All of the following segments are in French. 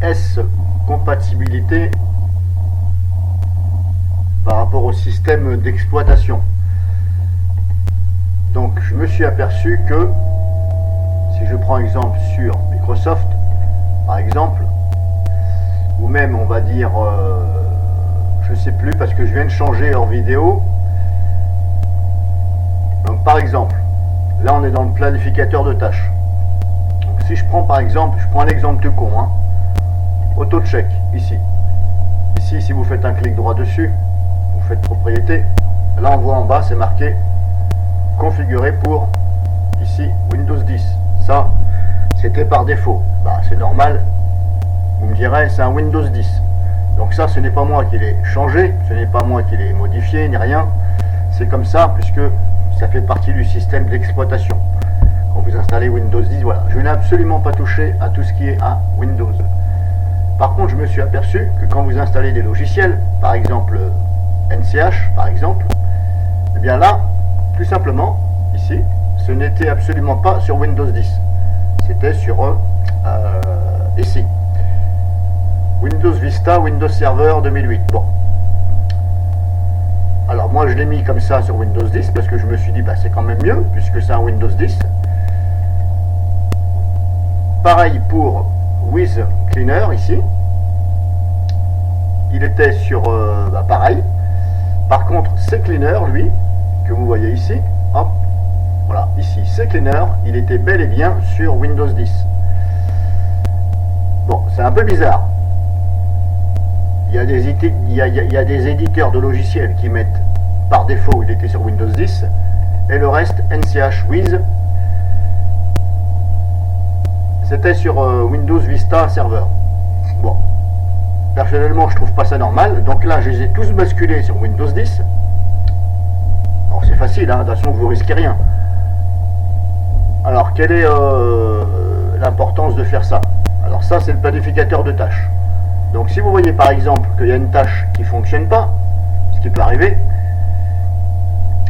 est-ce compatibilité par rapport au système d'exploitation? Donc je me suis aperçu que si je prends exemple sur Microsoft par exemple, ou même on va dire je sais plus parce que je viens de changer en vidéo. Donc par exemple, là on est dans le planificateur de tâches. Donc si je prends par exemple, je prends un exemple tout con, hein, auto-check ici. Ici, si vous faites un clic droit dessus, vous faites propriété. Là on voit en bas, c'est marqué configuré pour ici Windows 10. Ça, c'était par défaut. Bah, c'est normal. Vous me direz, c'est un Windows 10. Donc ça, ce n'est pas moi qui l'ai changé, ce n'est pas moi qui l'ai modifié, ni rien. C'est comme ça, puisque ça fait partie du système d'exploitation. Quand vous installez Windows 10, voilà. Je n'ai absolument pas touché à tout ce qui est à Windows. Par contre, je me suis aperçu que quand vous installez des logiciels, par exemple NCH, par exemple, eh bien là, tout simplement, ici, ce n'était absolument pas sur Windows 10. C'était sur ici. Windows Vista, Windows Server 2008. Bon. Alors moi je l'ai mis comme ça sur Windows 10 parce que je me suis dit bah c'est quand même mieux puisque c'est un Windows 10. Pareil pour With Cleaner ici. Il était sur pareil. Par contre CCleaner lui, que vous voyez ici, hop, voilà, ici CCleaner, il était bel et bien sur Windows 10. Bon, c'est un peu bizarre. Il y a des éditeurs de logiciels qui mettent par défaut il était sur Windows 10 et le reste NCH With c'était sur Windows Vista Server. Bon, personnellement je trouve pas ça normal, donc là je les ai tous basculés sur Windows 10. Alors c'est facile, hein, de toute façon vous risquez rien. Alors quelle est l'importance de faire ça? Alors ça c'est le planificateur de tâches. Donc si vous voyez par exemple qu'il y a une tâche qui ne fonctionne pas, ce qui peut arriver,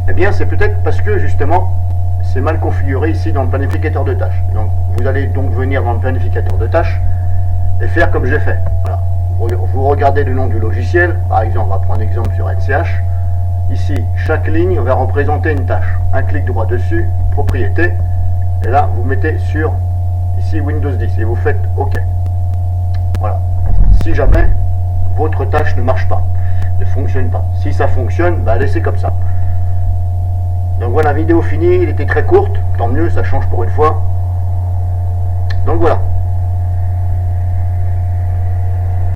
eh bien c'est peut-être parce que justement c'est mal configuré ici dans le planificateur de tâches. Donc vous allez donc venir dans le planificateur de tâches et faire comme j'ai fait. Voilà. Vous regardez le nom du logiciel, par exemple on va prendre exemple sur NCH. Ici chaque ligne va représenter une tâche. Un clic droit dessus, propriété, et là vous mettez sur ici Windows 10 et vous faites OK. Voilà. Si jamais votre tâche ne marche pas, ne fonctionne pas. Si ça fonctionne, bah laissez comme ça. Donc voilà, vidéo finie, elle était très courte, tant mieux, ça change pour une fois. Donc voilà.